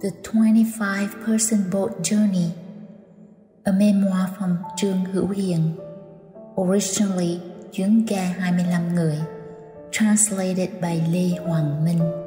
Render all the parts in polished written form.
The 25-person boat journey, a memoir from Trương Hữu Hiền, originally chuyến ghe 25 người, translated by Hoàng Minh.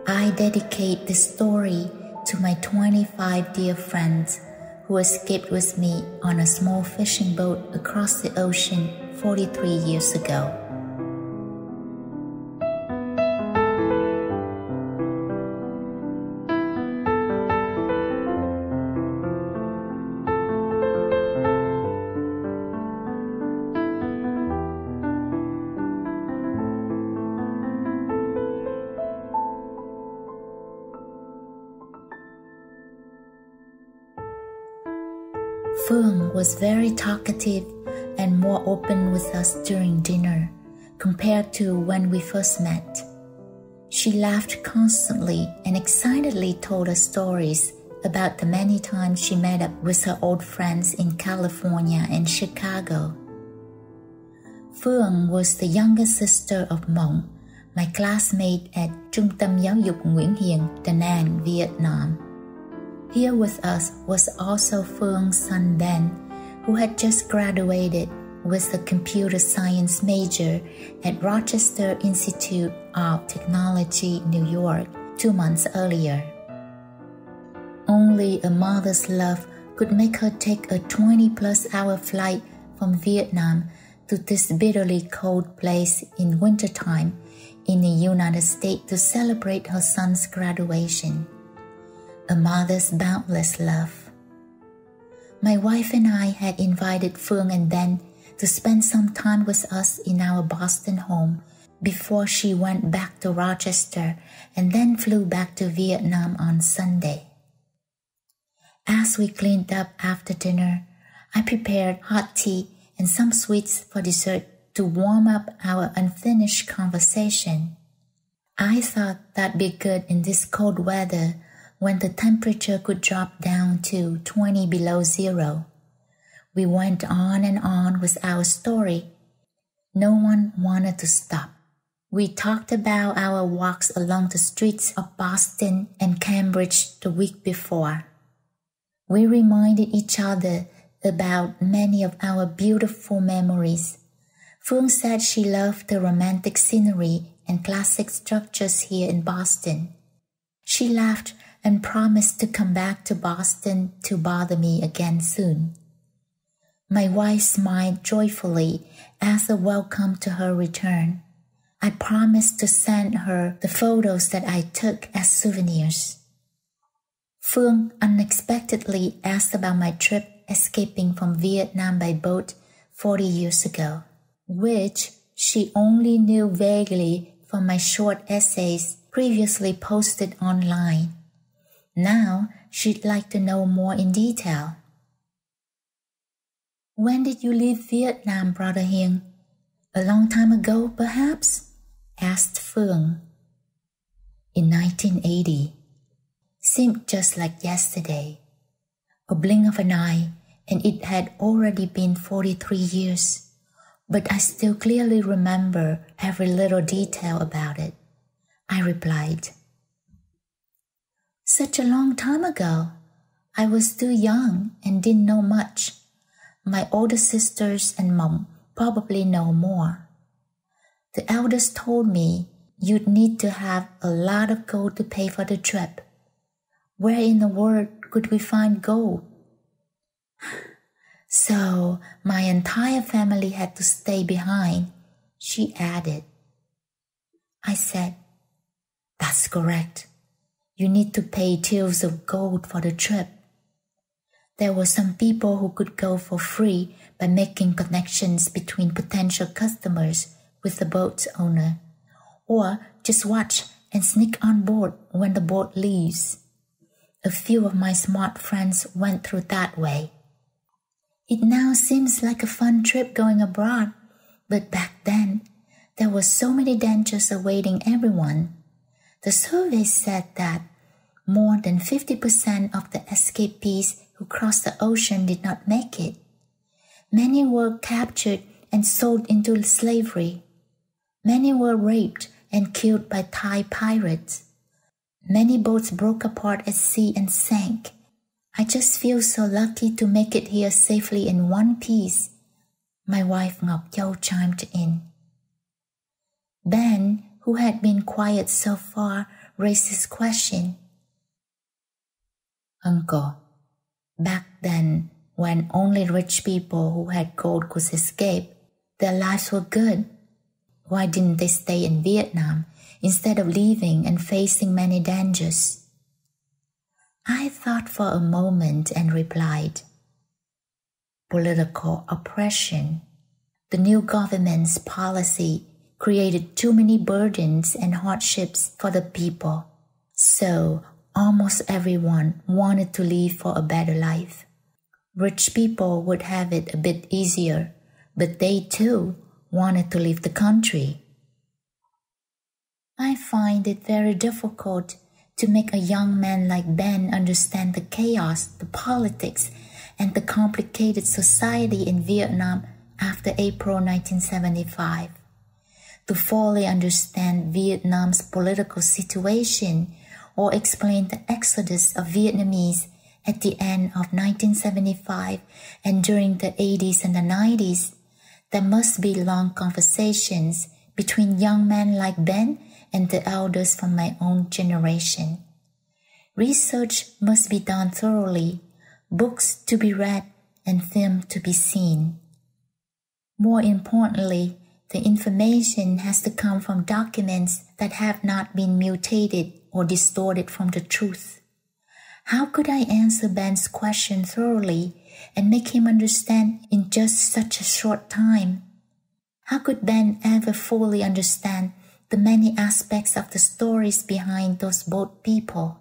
I dedicate this story to my 25 dear friends who escaped with me on a small fishing boat across the ocean 43 years ago. Phương was very talkative and more open with us during dinner compared to when we first met. She laughed constantly and excitedly told us stories about the many times she met up with her old friends in California and Chicago. Phương was the younger sister of Mộng, my classmate at Trung tâm Giáo dục Nguyễn Hiền, Da Nang, Vietnam. Here with us was also Phương son Ben, who had just graduated with a computer science major at Rochester Institute of Technology, New York, 2 months earlier. Only a mother's love could make her take a 20-plus hour flight from Vietnam to this bitterly cold place in wintertime in the United States to celebrate her son's graduation. A mother's boundless love. My wife and I had invited Phương and Ben to spend some time with us in our Boston home before she went back to Rochester and then flew back to Vietnam on Sunday. As we cleaned up after dinner, I prepared hot tea and some sweets for dessert to warm up our unfinished conversation. I thought that'd be good in this cold weather when the temperature could drop down to 20 below zero. We went on and on with our story. No one wanted to stop. We talked about our walks along the streets of Boston and Cambridge the week before. We reminded each other about many of our beautiful memories. Phương said she loved the romantic scenery and classic structures here in Boston. She laughed and promised to come back to Boston to bother me again soon. My wife smiled joyfully as a welcome to her return. I promised to send her the photos that I took as souvenirs. Phương unexpectedly asked about my trip escaping from Vietnam by boat 40 years ago, which she only knew vaguely from my short essays previously posted online. Now she'd like to know more in detail. When did you leave Vietnam, Brother Hiền? A long time ago, perhaps? Asked Phương. In 1980. Seemed just like yesterday. A blink of an eye, and it had already been 43 years. But I still clearly remember every little detail about it. I replied. Such a long time ago. I was too young and didn't know much. My older sisters and Mộng probably know more. The elders told me you'd need to have a lot of gold to pay for the trip. Where in the world could we find gold? So my entire family had to stay behind, she added. I said, "That's correct. You need to pay tills of gold for the trip." There were some people who could go for free by making connections between potential customers with the boat's owner, or just watch and sneak on board when the boat leaves. A few of my smart friends went through that way. It now seems like a fun trip going abroad, but back then, there were so many dangers awaiting everyone. The survey said that more than 50% of the escapees who crossed the ocean did not make it. Many were captured and sold into slavery. Many were raped and killed by Thai pirates. Many boats broke apart at sea and sank. I just feel so lucky to make it here safely in one piece, my wife Ngọc Châu chimed in. Ben, who had been quiet so far, raised his question. Uncle, back then, when only rich people who had gold could escape, their lives were good. Why didn't they stay in Vietnam instead of leaving and facing many dangers? I thought for a moment and replied, political oppression. The new government's policy created too many burdens and hardships for the people. So almost everyone wanted to leave for a better life. Rich people would have it a bit easier, but they too wanted to leave the country. I find it very difficult to make a young man like Ben understand the chaos, the politics, and the complicated society in Vietnam after April 1975. To fully understand Vietnam's political situation or explain the exodus of Vietnamese at the end of 1975 and during the 80s and the 90s, there must be long conversations between young men like Ben and the elders from my own generation. Research must be done thoroughly, books to be read, and film to be seen. More importantly, the information has to come from documents that have not been mutated or distorted from the truth. How could I answer Ben's question thoroughly and make him understand in just such a short time? How could Ben ever fully understand the many aspects of the stories behind those boat people?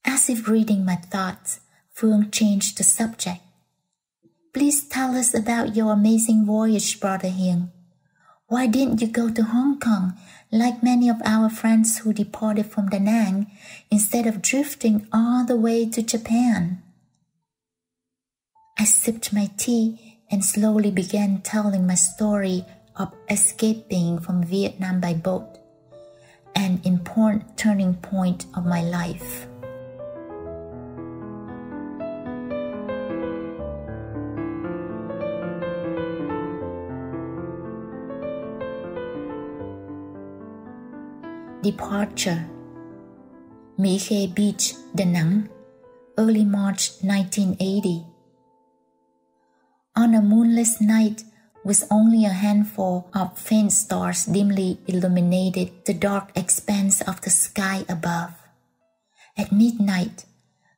As if reading my thoughts, Phương changed the subject. Please tell us about your amazing voyage, Brother Hiền. Why didn't you go to Hong Kong like many of our friends who departed from Da Nang instead of drifting all the way to Japan? I sipped my tea and slowly began telling my story of escaping from Vietnam by boat, an important turning point of my life. Departure. Mỹ Khê Beach, Da Nang, early March 1980. On a moonless night, with only a handful of faint stars dimly illuminated the dark expanse of the sky above. At midnight,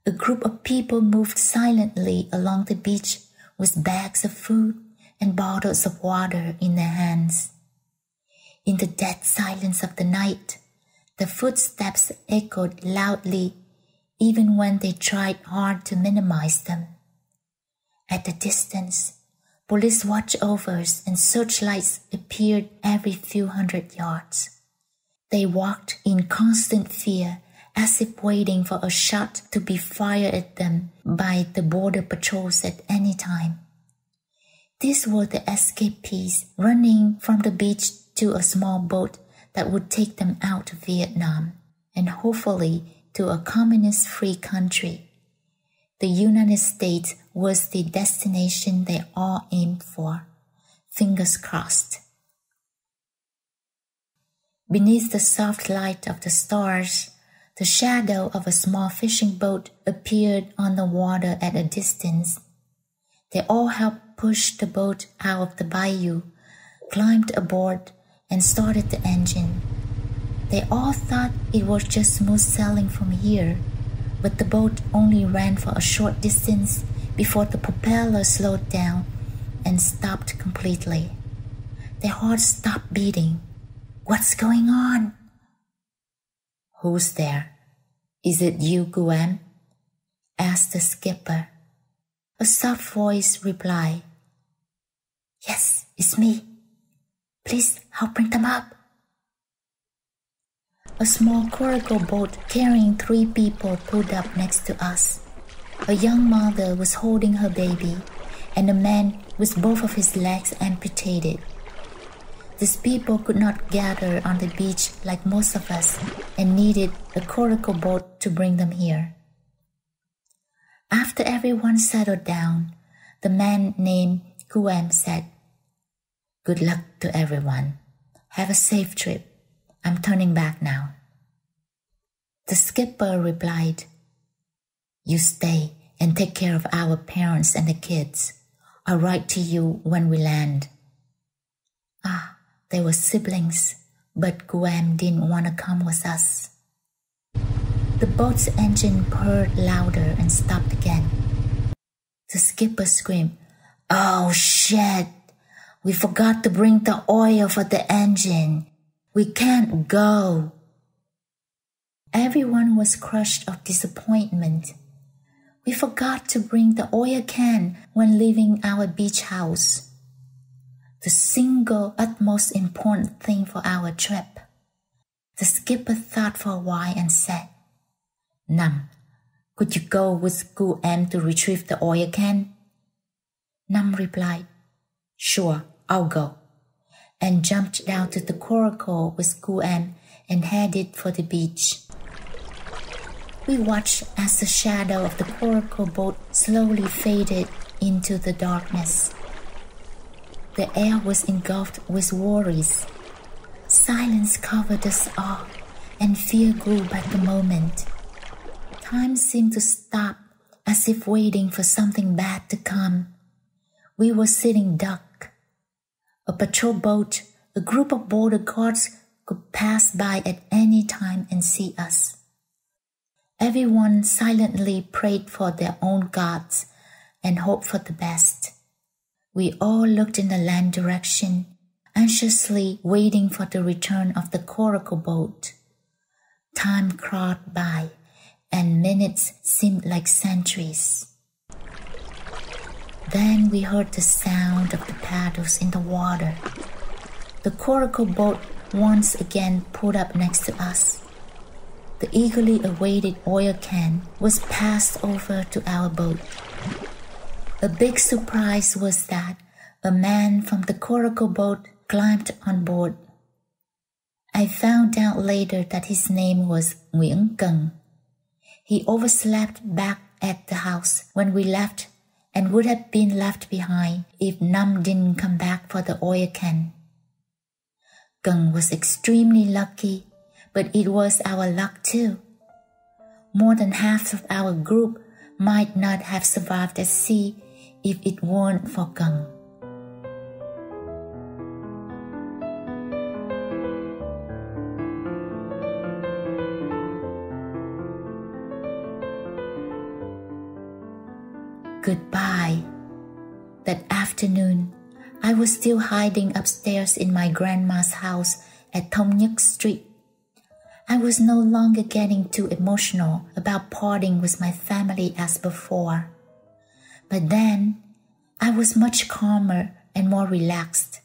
a group of people moved silently along the beach with bags of food and bottles of water in their hands. In the dead silence of the night, the footsteps echoed loudly, even when they tried hard to minimize them. At the distance, police watchovers and searchlights appeared every few hundred yards. They walked in constant fear, as if waiting for a shot to be fired at them by the border patrols at any time. These were the escapees running from the beach to a small boat that would take them out of Vietnam and hopefully to a communist-free country. The United States was the destination they all aimed for. Fingers crossed. Beneath the soft light of the stars, the shadow of a small fishing boat appeared on the water at a distance. They all helped push the boat out of the bayou, climbed aboard and started the engine. They all thought it was just smooth sailing from here, but the boat only ran for a short distance before the propeller slowed down and stopped completely. Their hearts stopped beating. "What's going on?" "Who's there? Is it you, Guam?" asked the skipper. A soft voice replied, "Yes, it's me. Please help bring them up." A small coracle boat carrying 3 people pulled up next to us. A young mother was holding her baby, and a man with both of his legs amputated. These people could not gather on the beach like most of us and needed a coracle boat to bring them here. After everyone settled down, the man named Guam said, "Good luck to everyone. Have a safe trip. I'm turning back now." The skipper replied, "You stay and take care of our parents and the kids. I'll write to you when we land." They were siblings, but Guam didn't want to come with us. The boat's engine purred louder and stopped again. The skipper screamed, "Oh shit! We forgot to bring the oil for the engine. We can't go." Everyone was crushed of disappointment. We forgot to bring the oil can when leaving our beach house, the single utmost important thing for our trip. The skipper thought for a while and said, "Nam, could you go with Guam to retrieve the oil can?" Nam replied, "Sure, I'll go," and jumped down to the coracle with Guam and headed for the beach. We watched as the shadow of the coracle boat slowly faded into the darkness. The air was engulfed with worries. Silence covered us all, and fear grew by the moment. Time seemed to stop, as if waiting for something bad to come. We were sitting duck. A patrol boat, a group of border guards could pass by at any time and see us. Everyone silently prayed for their own gods and hoped for the best. We all looked in the land direction, anxiously waiting for the return of the coracle boat. Time crawled by, and minutes seemed like centuries. Then we heard the sound of the paddles in the water. The coracle boat once again pulled up next to us. The eagerly awaited oil can was passed over to our boat. A big surprise was that a man from the coracle boat climbed on board. I found out later that his name was Nguyễn Cần. He overslept back at the house when we left and would have been left behind if Nam didn't come back for the oil can. Cần was extremely lucky, but it was our luck too. More than half of our group might not have survived at sea if it weren't for Cần. Goodbye. That afternoon, I was still hiding upstairs in my grandma's house at Thông Nhất Street. I was no longer getting too emotional about parting with my family as before. But then, I was much calmer and more relaxed.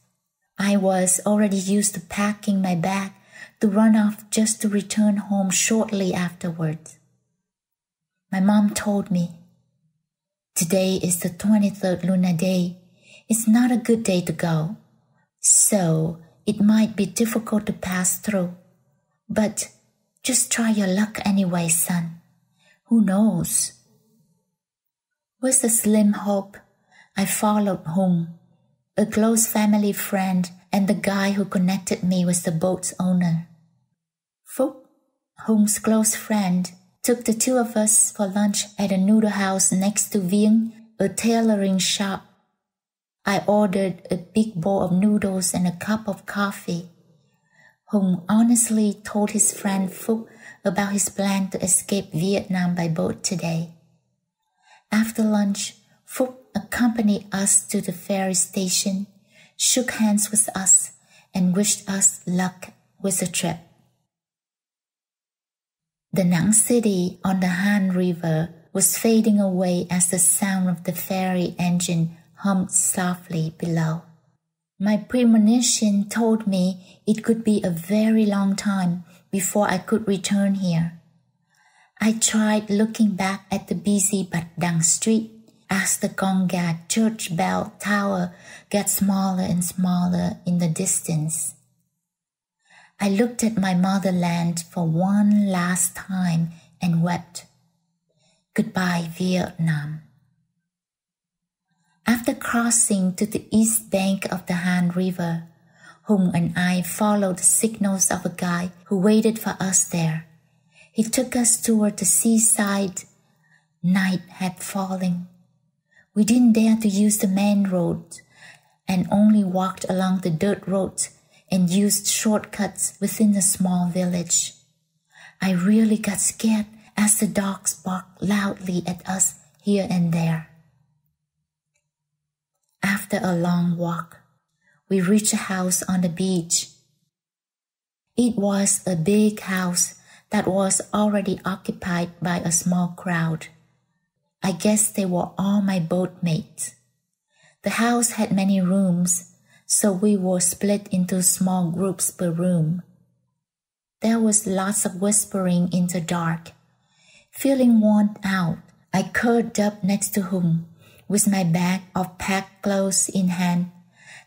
I was already used to packing my bag to run off just to return home shortly afterwards. My mom told me, "Today is the 23rd lunar day. It's not a good day to go, so it might be difficult to pass through. But just try your luck anyway, son. Who knows?" With a slim hope, I followed Hung, a close family friend and the guy who connected me with the boat's owner. Phúc, Hung's close friend, took the two of us for lunch at a noodle house next to Viếng, a tailoring shop. I ordered a big bowl of noodles and a cup of coffee. Hùng honestly told his friend Phúc about his plan to escape Vietnam by boat today. After lunch, Phúc accompanied us to the ferry station, shook hands with us, and wished us luck with the trip. Da Nang city on the Han River was fading away as the sound of the ferry engine hummed softly below. My premonition told me it could be a very long time before I could return here. I tried looking back at the busy Bạch Đằng street as the Gongga church bell tower got smaller and smaller in the distance. I looked at my motherland for one last time and wept. Goodbye, Vietnam. After crossing to the east bank of the Han River, Hùng and I followed the signals of a guide who waited for us there. He took us toward the seaside. Night had fallen. We didn't dare to use the main road and only walked along the dirt roads and used shortcuts within the small village. I really got scared as the dogs barked loudly at us here and there. After a long walk, we reached a house on the beach. It was a big house that was already occupied by a small crowd. I guess they were all my boatmates. The house had many rooms, so we were split into small groups per room. There was lots of whispering in the dark. Feeling worn out, I curled up next to Hùng with my bag of packed clothes in hand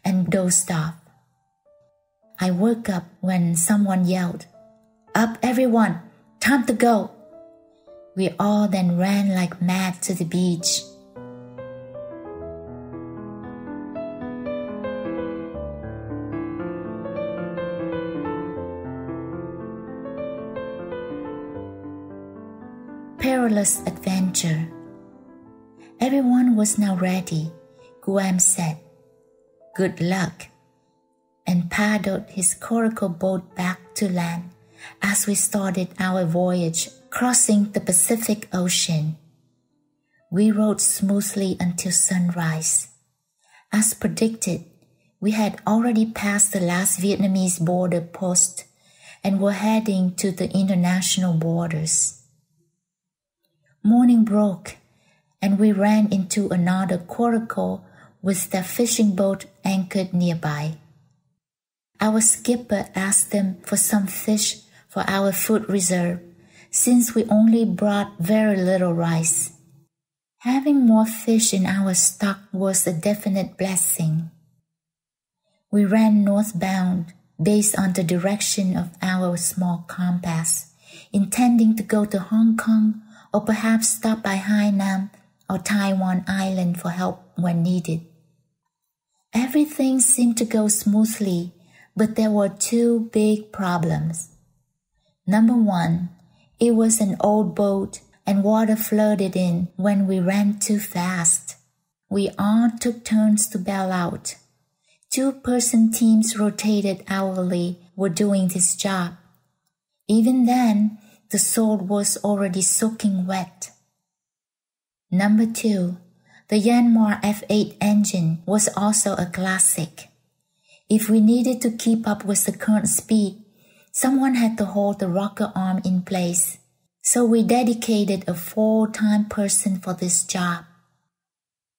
and dozed off. I woke up when someone yelled, "Up everyone, time to go!" We all then ran like mad to the beach. Perilous adventure. Everyone was now ready. Guam said, "Good luck," and paddled his coracle boat back to land as we started our voyage crossing the Pacific Ocean. We rode smoothly until sunrise. As predicted, we had already passed the last Vietnamese border post and were heading to the international borders. Morning broke, and we ran into another coracle with their fishing boat anchored nearby. Our skipper asked them for some fish for our food reserve, since we only brought very little rice. Having more fish in our stock was a definite blessing. We ran northbound based on the direction of our small compass, intending to go to Hong Kong or perhaps stop by Hainan or Taiwan Island for help when needed. Everything seemed to go smoothly, but there were two big problems. Number one, it was an old boat and water flooded in when we ran too fast. We all took turns to bail out. 2-person teams rotated hourly were doing this job. Even then, the salt was already soaking wet. Number two, the Yanmar F8 engine was also a classic. If we needed to keep up with the current speed, someone had to hold the rocker arm in place, so we dedicated a full-time person for this job.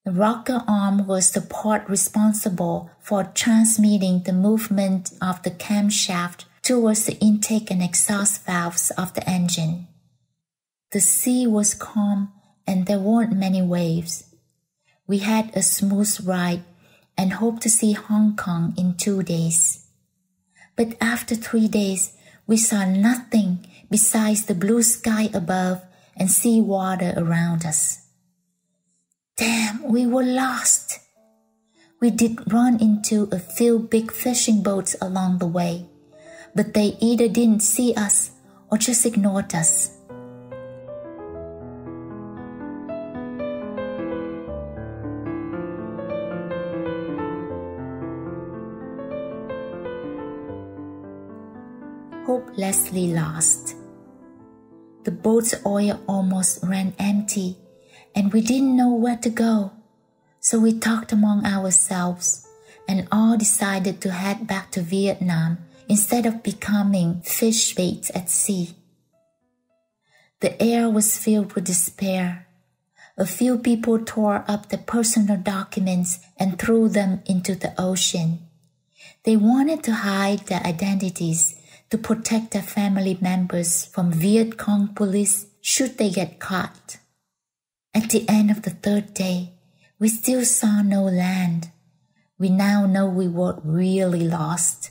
The rocker arm was the part responsible for transmitting the movement of the camshaft towards the intake and exhaust valves of the engine. The sea was calm and there weren't many waves. We had a smooth ride and hoped to see Hong Kong in 2 days. But after 3 days, we saw nothing besides the blue sky above and sea water around us. Damn, we were lost. We did run into a few big fishing boats along the way, but they either didn't see us or just ignored us. hopelessly lost. The boat's oil almost ran empty, and we didn't know where to go. So we talked among ourselves and all decided to head back to Vietnam instead of becoming fish baits at sea. The air was filled with despair. A few people tore up their personal documents and threw them into the ocean. They wanted to hide their identities to protect their family members from Viet Cong police should they get caught. At the end of the third day, we still saw no land. We now know we were really lost.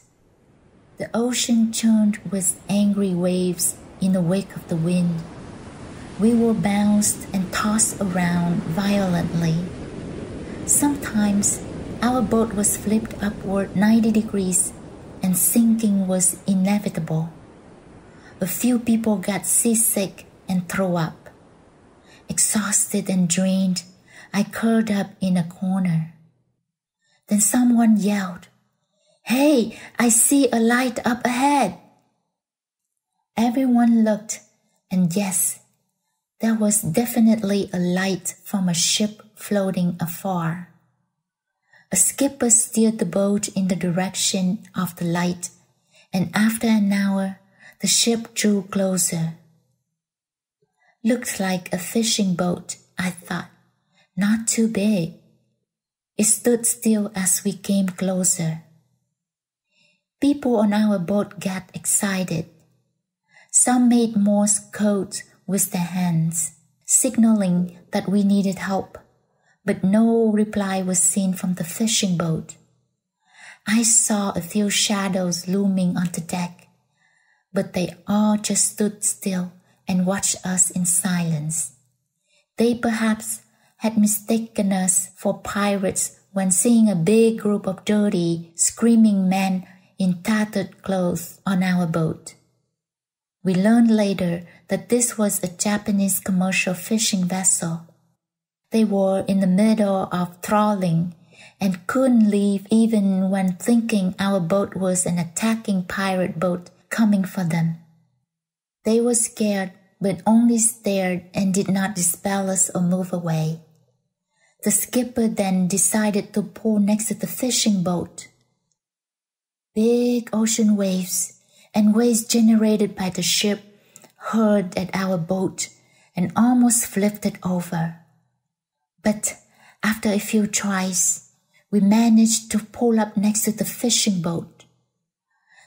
The ocean churned with angry waves in the wake of the wind. We were bounced and tossed around violently. Sometimes our boat was flipped upward 90 degrees and sinking was inevitable. A few people got seasick and threw up. Exhausted and drained, I curled up in a corner. Then someone yelled, "Hey, I see a light up ahead." Everyone looked, and yes, there was definitely a light from a ship floating afar. A skipper steered the boat in the direction of the light, and after an hour, the ship drew closer. Looked like a fishing boat, I thought, not too big. It stood still as we came closer. People on our boat got excited. Some made Morse code with their hands, signaling that we needed help, but no reply was seen from the fishing boat. I saw a few shadows looming on the deck, but they all just stood still and watched us in silence. They perhaps had mistaken us for pirates when seeing a big group of dirty, screaming men in tattered clothes on our boat. We learned later that this was a Japanese commercial fishing vessel. They were in the middle of trawling and couldn't leave even when thinking our boat was an attacking pirate boat coming for them. They were scared but only stared and did not dispel us or move away. The skipper then decided to pull next to the fishing boat. Big ocean waves and waves generated by the ship hurled at our boat and almost flipped it over. But after a few tries, we managed to pull up next to the fishing boat.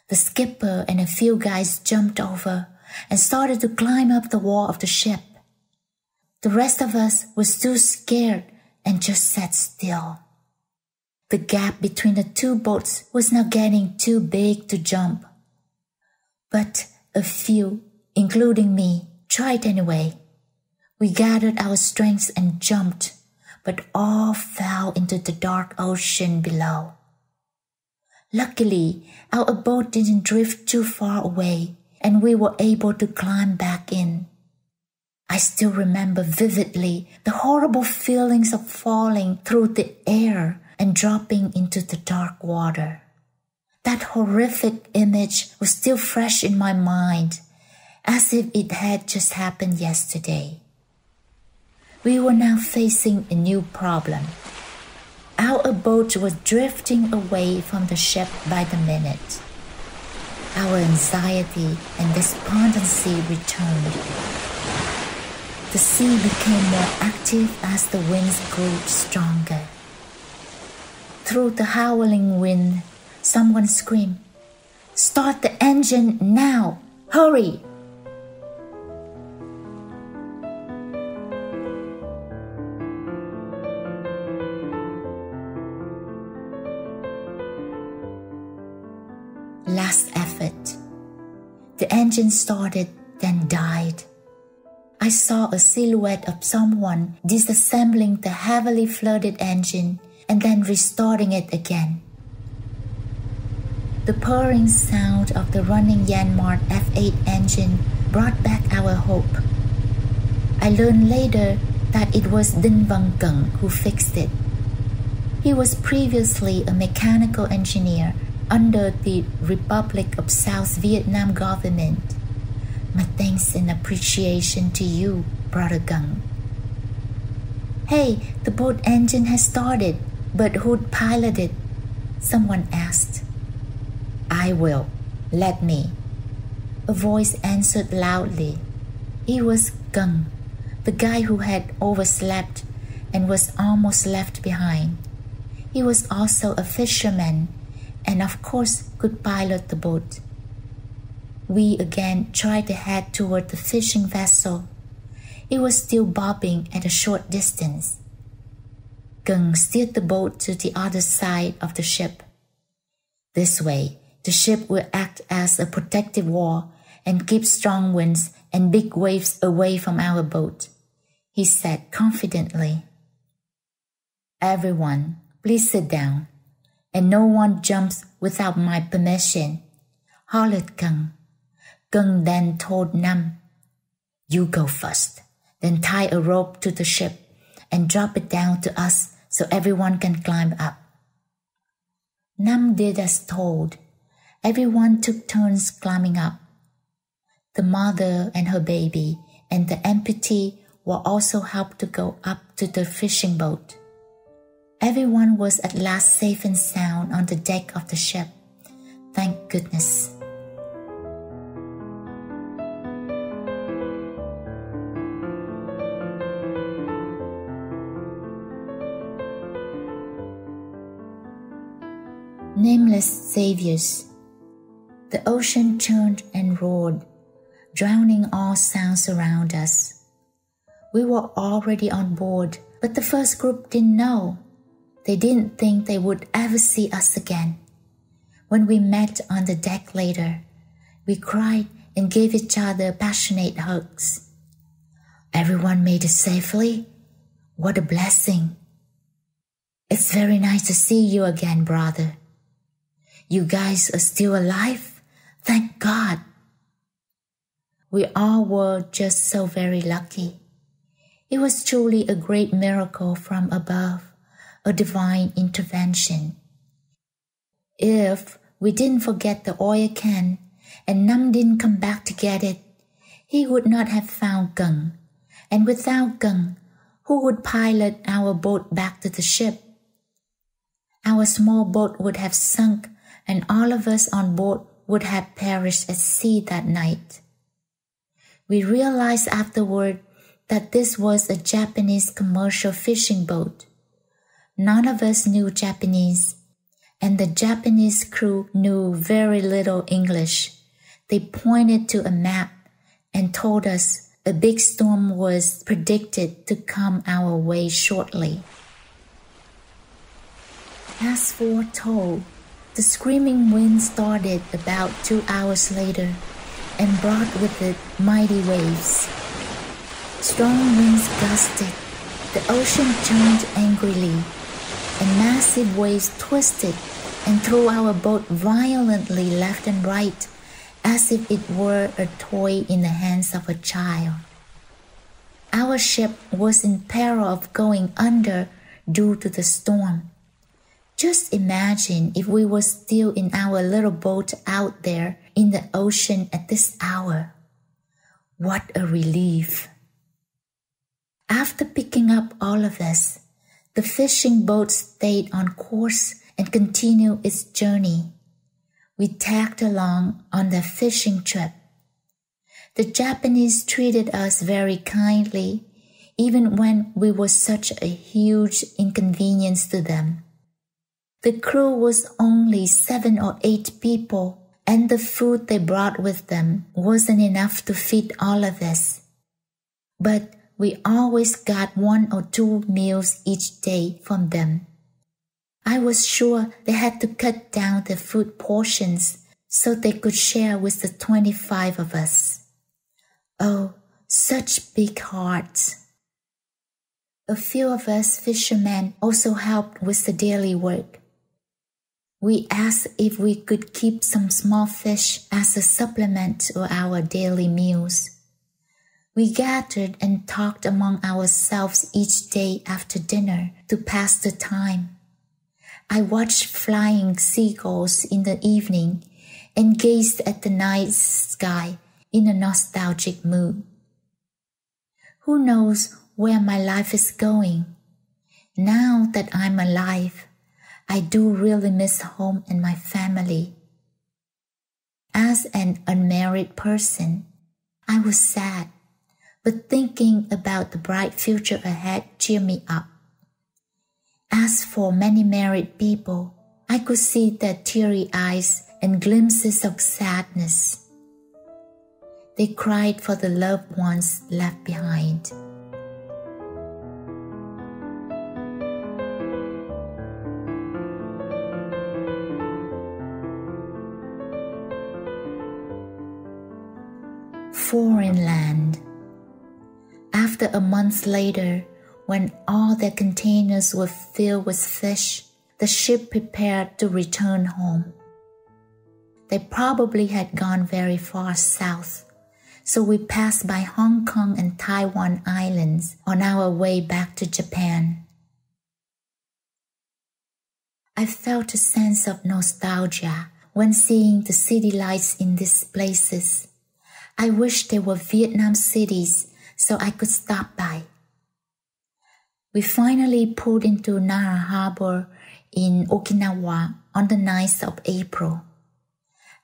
The skipper and a few guys jumped over and started to climb up the wall of the ship. The rest of us was too scared and just sat still. The gap between the two boats was now getting too big to jump. But a few, including me, tried anyway. We gathered our strength and jumped, but all fell into the dark ocean below. Luckily, our boat didn't drift too far away, and we were able to climb back in. I still remember vividly the horrible feelings of falling through the air and dropping into the dark water. That horrific image was still fresh in my mind, as if it had just happened yesterday. We were now facing a new problem. Our boat was drifting away from the ship by the minute. Our anxiety and despondency returned. The sea became more active as the winds grew stronger. Through the howling wind, someone screamed, "Start the engine now! Hurry!" Last effort. The engine started, then died. I saw a silhouette of someone disassembling the heavily flooded engine and then restarting it again. The purring sound of the running Yanmar F8 engine brought back our hope. I learned later that it was Đinh Văn Cận who fixed it. He was previously a mechanical engineer under the Republic of South Vietnam government. My thanks and appreciation to you, Brother Gung. Hey, the boat engine has started, but who'd pilot it? Someone asked. I will. Let me. A voice answered loudly. It was Gung, the guy who had overslept and was almost left behind. He was also a fisherman and of course could pilot the boat. We again tried to head toward the fishing vessel. It was still bobbing at a short distance. Gung steered the boat to the other side of the ship. This way, the ship will act as a protective wall and keep strong winds and big waves away from our boat, he said confidently. Everyone, please sit down, and no one jumps without my permission, hollered Gung. Gung then told Nam, you go first, then tie a rope to the ship and drop it down to us so everyone can climb up. Nam did as told. Everyone took turns climbing up. The mother and her baby and the amputee were also helped to go up to the fishing boat. Everyone was at last safe and sound on the deck of the ship. Thank goodness. Nameless saviors. The ocean churned and roared, drowning all sounds around us. We were already on board, but the first group didn't know. They didn't think they would ever see us again. When we met on the deck later, we cried and gave each other passionate hugs. Everyone made it safely. What a blessing. It's very nice to see you again, brother. You guys are still alive? Thank God. We all were just so very lucky. It was truly a great miracle from above, a divine intervention. If we didn't forget the oil can and Nam didn't come back to get it, he would not have found Gung. And without Gung, who would pilot our boat back to the ship? Our small boat would have sunk and all of us on board would have perished at sea that night. We realized afterward that this was a Japanese commercial fishing boat. None of us knew Japanese, and the Japanese crew knew very little English. They pointed to a map and told us a big storm was predicted to come our way shortly. As foretold, the screaming wind started about 2 hours later and brought with it mighty waves. Strong winds gusted, the ocean churned angrily, and massive waves twisted and threw our boat violently left and right as if it were a toy in the hands of a child. Our ship was in peril of going under due to the storm. Just imagine if we were still in our little boat out there in the ocean at this hour. What a relief. After picking up all of us, the fishing boat stayed on course and continued its journey. We tagged along on the fishing trip. The Japanese treated us very kindly, even when we were such a huge inconvenience to them. The crew was only 7 or 8 people, and the food they brought with them wasn't enough to feed all of us. But we always got 1 or 2 meals each day from them. I was sure they had to cut down their food portions so they could share with the 25 of us. Oh, such big hearts. A few of us fishermen also helped with the daily work. We asked if we could keep some small fish as a supplement to our daily meals. We gathered and talked among ourselves each day after dinner to pass the time. I watched flying seagulls in the evening and gazed at the night sky in a nostalgic mood. Who knows where my life is going? Now that I'm alive, I do really miss home and my family. As an unmarried person, I was sad, but thinking about the bright future ahead cheered me up. As for many married people, I could see their teary eyes and glimpses of sadness. They cried for the loved ones left behind. Foreign land. After a month later, when all their containers were filled with fish, the ship prepared to return home. They probably had gone very far south, so we passed by Hong Kong and Taiwan islands on our way back to Japan. I felt a sense of nostalgia when seeing the city lights in these places. I wish they were Vietnam cities so I could stop by. We finally pulled into Nara Harbor in Okinawa on the 9th of April.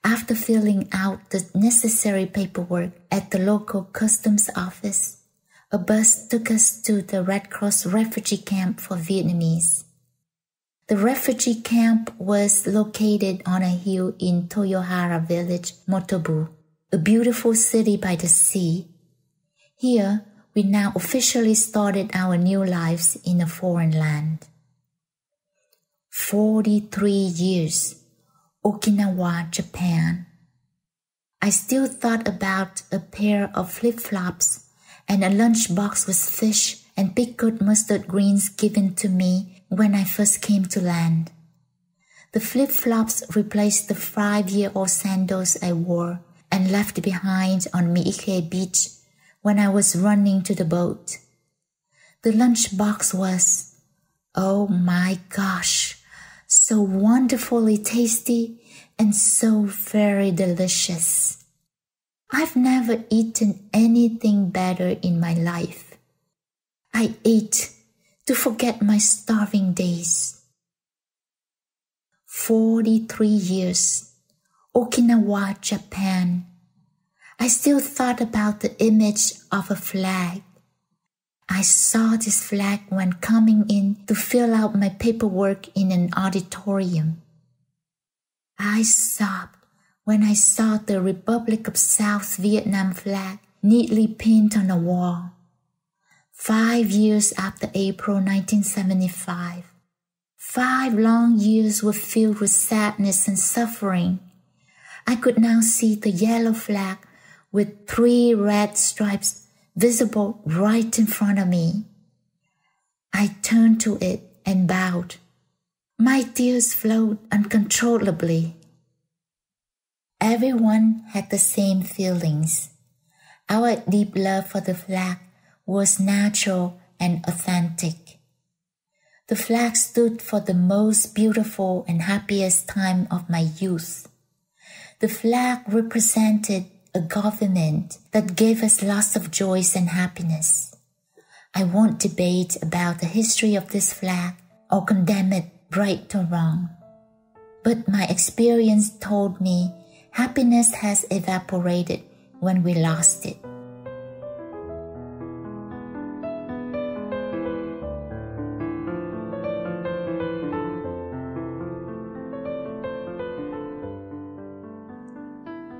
After filling out the necessary paperwork at the local customs office, a bus took us to the Red Cross refugee camp for Vietnamese. The refugee camp was located on a hill in Toyohara village, Motobu, a beautiful city by the sea. Here, we now officially started our new lives in a foreign land. 43 years, Okinawa, Japan. I still thought about a pair of flip-flops and a lunchbox with fish and pickled mustard greens given to me when I first came to land. The flip-flops replaced the 5-year-old sandals I wore and left behind on Miike Beach when I was running to the boat. The lunchbox was, oh my gosh, so wonderfully tasty and so very delicious. I've never eaten anything better in my life. I ate to forget my starving days. 43 years, Okinawa, Japan. I still thought about the image of a flag. I saw this flag when coming in to fill out my paperwork in an auditorium. I sobbed when I saw the Republic of South Vietnam flag neatly pinned on a wall. 5 years after April 1975, 5 long years were filled with sadness and suffering. I could now see the yellow flag with 3 red stripes visible right in front of me. I turned to it and bowed. My tears flowed uncontrollably. Everyone had the same feelings. Our deep love for the flag was natural and authentic. The flag stood for the most beautiful and happiest time of my youth. The flag represented a government that gave us lots of joys and happiness. I won't debate about the history of this flag or condemn it right or wrong. But my experience told me happiness has evaporated when we lost it.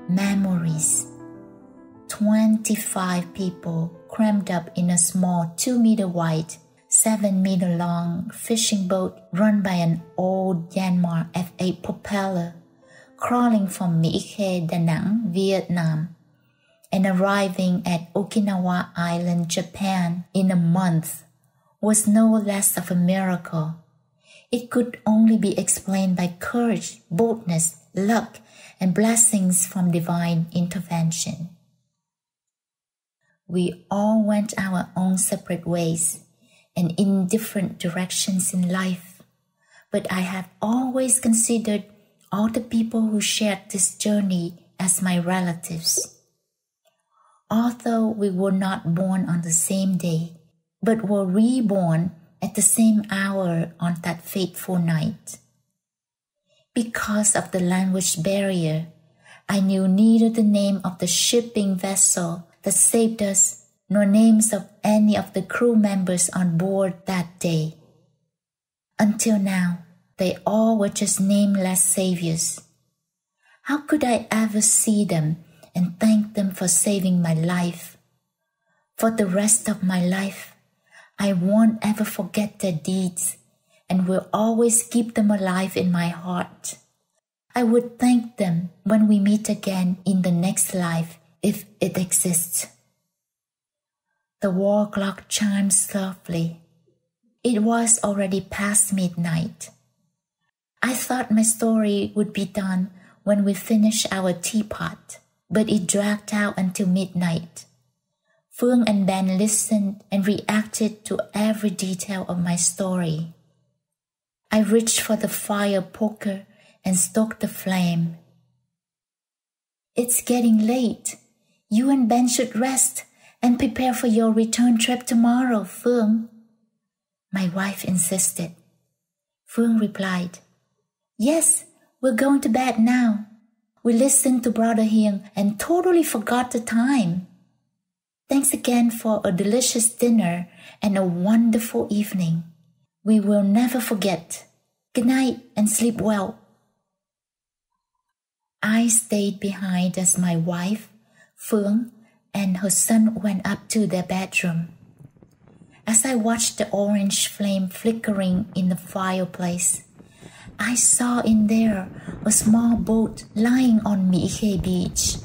Memories. 25 people crammed up in a small 2-meter wide, 7-meter long fishing boat run by an old Yanmar F8 propeller, crawling from Miike, Da Nang, Vietnam, and arriving at Okinawa Island, Japan in a month was no less of a miracle. It could only be explained by courage, boldness, luck, and blessings from divine intervention. We all went our own separate ways and in different directions in life, but I have always considered all the people who shared this journey as my relatives. Although we were not born on the same day, but were reborn at the same hour on that fateful night. Because of the language barrier, I knew neither the name of the shipping vessel that saved us nor names of any of the crew members on board that day. Until now, they all were just nameless saviors. How could I ever see them and thank them for saving my life? For the rest of my life, I won't ever forget their deeds and will always keep them alive in my heart. I would thank them when we meet again in the next life, if it exists. The wall clock chimed softly. It was already past midnight. I thought my story would be done when we finished our teapot, but it dragged out until midnight. Phương and Ben listened and reacted to every detail of my story. I reached for the fire poker and stoked the flame. It's getting late. You and Ben should rest and prepare for your return trip tomorrow, Phương. My wife insisted. Phương replied, Yes, we're going to bed now. We listened to Brother Hiền and totally forgot the time. Thanks again for a delicious dinner and a wonderful evening. We will never forget. Good night and sleep well. I stayed behind as my wife, Phương, and her son went up to their bedroom. As I watched the orange flame flickering in the fireplace, I saw in there a small boat lying on Mỹ Khê Beach.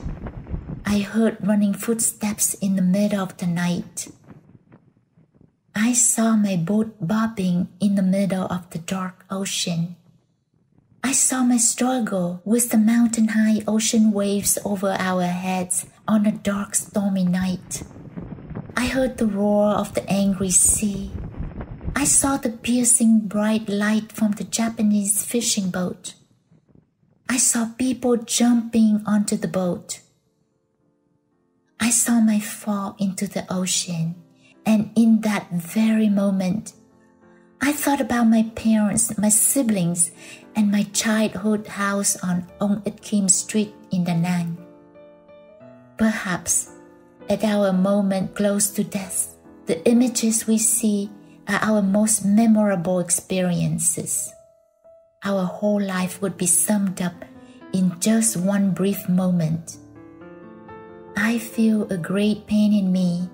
I heard running footsteps in the middle of the night. I saw my boat bobbing in the middle of the dark ocean. I saw my struggle with the mountain-high ocean waves over our heads on a dark, stormy night. I heard the roar of the angry sea. I saw the piercing bright light from the Japanese fishing boat. I saw people jumping onto the boat. I saw my fall into the ocean, and in that very moment, I thought about my parents, my siblings, and my childhood house on Ông Ít Kim Street in Da Nang. Perhaps, at our moment close to death, the images we see are our most memorable experiences. Our whole life would be summed up in just one brief moment. I feel a great pain in me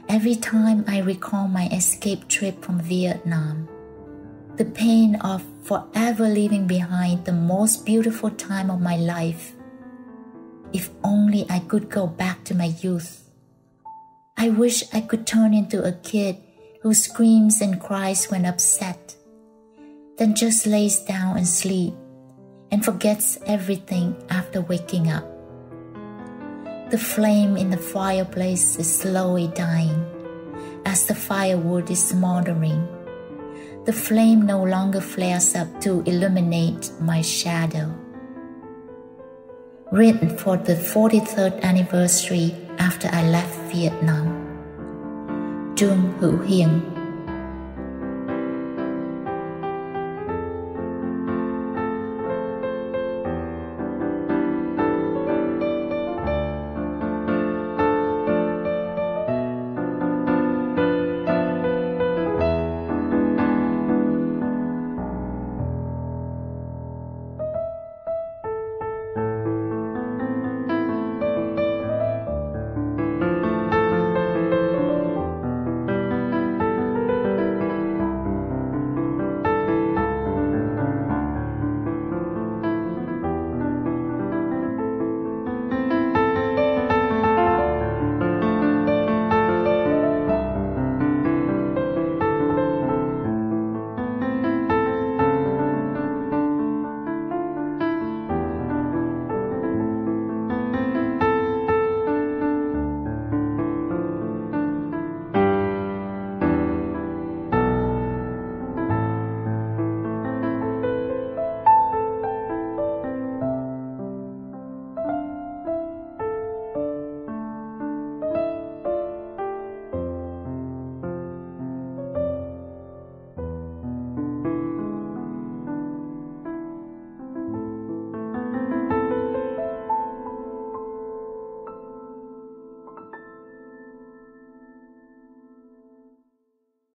every time I recall my escape trip from Vietnam. The pain of forever leaving behind the most beautiful time of my life. If only I could go back to my youth. I wish I could turn into a kid who screams and cries when upset, then just lays down and sleeps and forgets everything after waking up. The flame in the fireplace is slowly dying as the firewood is smoldering. The flame no longer flares up to illuminate my shadow. Written for the 43rd anniversary after I left Vietnam. Trương Hữu Hiền.